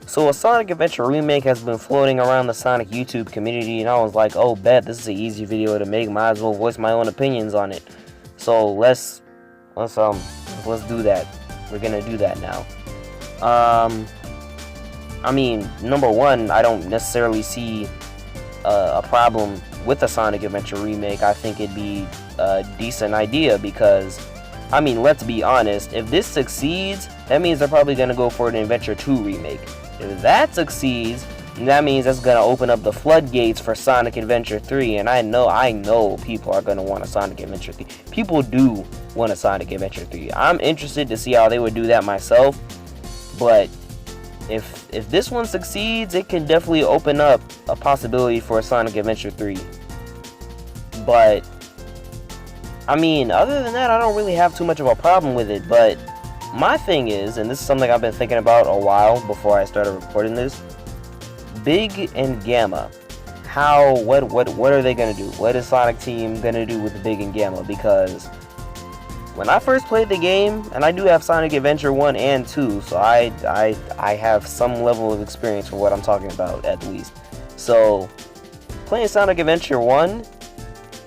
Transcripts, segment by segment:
So a Sonic Adventure remake has been floating around the Sonic YouTube community, and I was like, oh, bet, this is an easy video to make. Might as well voice my own opinions on it. So let's do that. We're gonna do that now. I mean, number one, I don't necessarily see a problem with a Sonic Adventure remake. I think it'd be a decent idea because, I mean, let's be honest, if this succeeds, that means they're probably going to go for an Adventure 2 remake. If that succeeds, that means that's going to open up the floodgates for Sonic Adventure 3, and I know people are going to want a Sonic Adventure 3. People do want a Sonic Adventure 3. I'm interested to see how they would do that myself, but if this one succeeds, it can definitely open up a possibility for a Sonic Adventure 3. But I mean, other than that, I don't really have too much of a problem with it. But my thing is, and this is something I've been thinking about a while before I started recording this, Big and Gamma. What are they gonna do? What is Sonic Team gonna do with Big and Gamma? Because when I first played the game, and I do have Sonic Adventure 1 and 2, so I have some level of experience for what I'm talking about, at least. So, playing Sonic Adventure 1,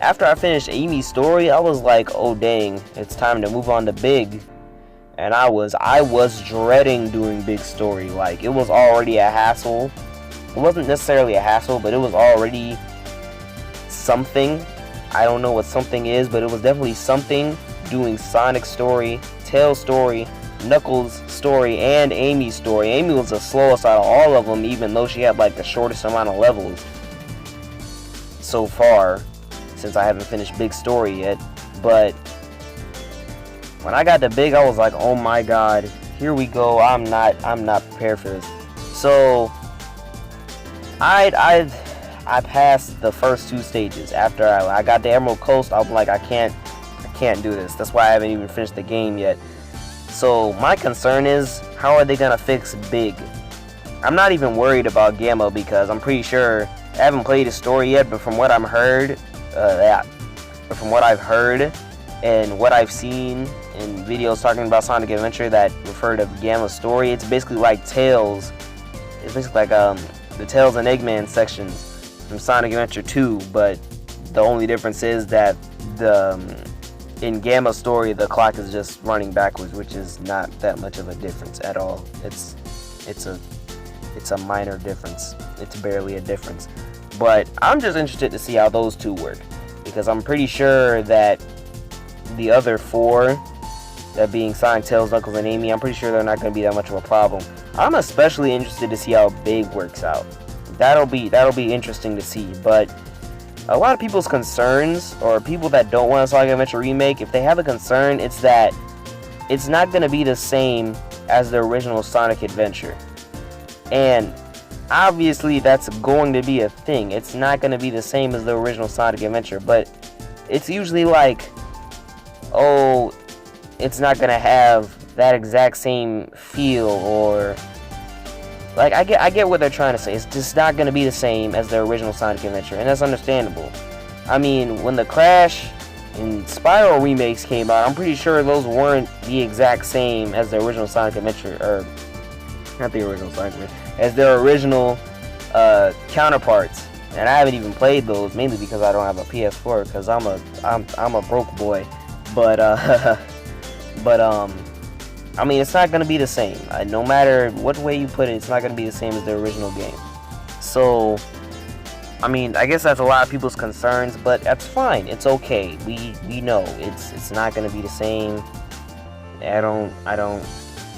after I finished Amy's story, I was like, oh dang, it's time to move on to Big. And I was dreading doing Big story. Like, it was already a hassle. It wasn't necessarily a hassle, but it was already something. I don't know what something is, but it was definitely something. Doing Sonic story, Tails story, Knuckles story, and Amy's story. Amy was the slowest out of all of them, even though she had like the shortest amount of levels so far, since I haven't finished Big story yet. But when I got to Big, I was like, oh my god, here we go. I'm not prepared for this. So I passed the first two stages. After I got to Emerald Coast, I was like, I can't do this. That's why I haven't even finished the game yet. So my concern is, how are they gonna fix Big? I'm not even worried about Gamma because I'm pretty sure, I haven't played the story yet, but from what I've heard and what I've seen in videos talking about Sonic Adventure that refer to Gamma's story, it's basically like Tails. It's basically like the Tails and Eggman sections from Sonic Adventure 2, but the only difference is that in Gamma's story, the clock is just running backwards, which is not that much of a difference at all. It's a minor difference. It's barely a difference. But I'm just interested to see how those two work, because I'm pretty sure that the other four, that being Sonic, Tails, Knuckles, and Amy, I'm pretty sure they're not going to be that much of a problem. I'm especially interested to see how Big works out. That'll be interesting to see. But a lot of people's concerns, or people that don't want a Sonic Adventure remake, if they have a concern, it's that it's not going to be the same as the original Sonic Adventure. And obviously that's going to be a thing. It's not going to be the same as the original Sonic Adventure, but it's usually like, oh, it's not going to have that exact same feel, or like, I get what they're trying to say. It's just not going to be the same as the original Sonic Adventure, and that's understandable. I mean, when the Crash and Spyro remakes came out, I'm pretty sure those weren't the exact same as the original Sonic Adventure, or not the original Sonic Adventure, as their original counterparts. And I haven't even played those, mainly because I don't have a PS4, because I'm a broke boy. But I mean, it's not going to be the same. No matter what way you put it, it's not going to be the same as the original game. So, I mean, I guess that's a lot of people's concerns, but that's fine. It's okay. We know it's not going to be the same.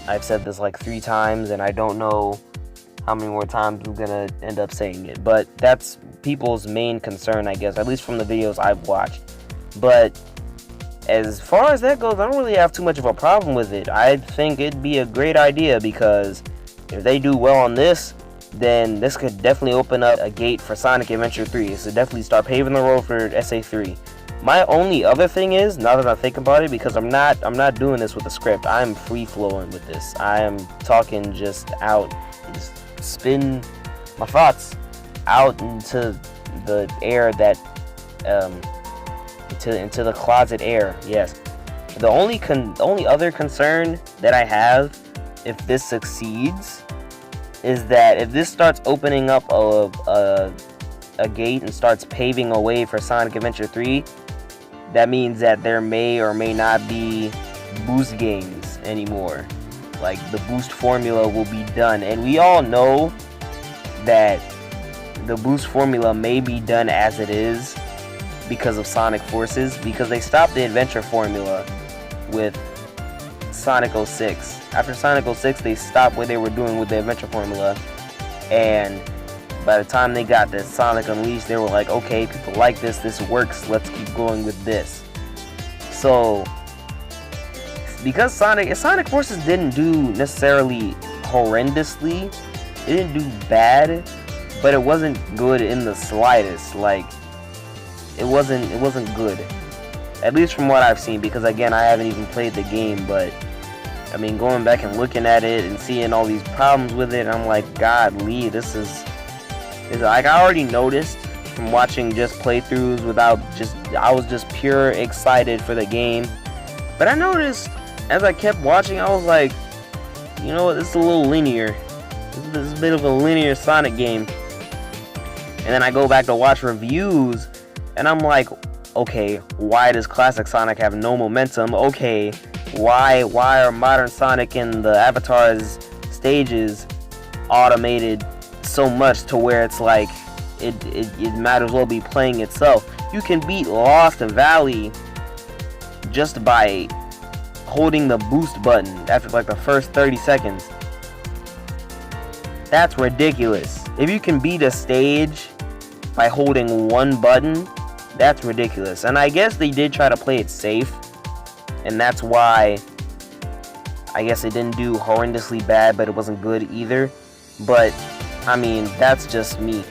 I've said this like 3 times, and I don't know how many more times I'm going to end up saying it. But that's people's main concern, I guess, at least from the videos I've watched. But as far as that goes, I don't really have too much of a problem with it. I think it'd be a great idea, because if they do well on this, then this could definitely open up a gate for Sonic Adventure 3. So definitely start paving the road for SA3. My only other thing is, now that I think about it, because I'm not doing this with a script, I'm free flowing with this. I am talking just out, just spin my thoughts out into the air that into the closet air. Yes. The only other concern that I have, if this succeeds, is that if this starts opening up a gate and starts paving a way for Sonic Adventure 3, that means that there may or may not be boost games anymore. Like, the boost formula will be done, and we all know that the boost formula may be done as it is because of Sonic Forces, because they stopped the adventure formula with Sonic 06. After Sonic 06, they stopped what they were doing with the adventure formula, and by the time they got to Sonic Unleashed, they were like, okay, people like this works, let's keep going with this. So, because Sonic Forces didn't do necessarily horrendously, it didn't do bad, but it wasn't good in the slightest. Like, it wasn't good, at least from what I've seen, because again, I haven't even played the game. But I mean, going back and looking at it and seeing all these problems with it, I'm like, godly, this is like, I already noticed from watching just playthroughs I was just pure excited for the game. But I noticed as I kept watching, I was like, you know what, this is a little linear. This is a bit of a linear Sonic game. And then I go back to watch reviews, and I'm like, okay, why does classic Sonic have no momentum? Okay, why are modern Sonic and the Avatar's stages automated so much to where it's like it might as well be playing itself? You can beat Lost Valley just by holding the boost button after like the first 30 seconds. That's ridiculous. If you can beat a stage by holding one button, that's ridiculous. And I guess they did try to play it safe, and that's why I guess it didn't do horrendously bad, but it wasn't good either. But I mean, that's just me.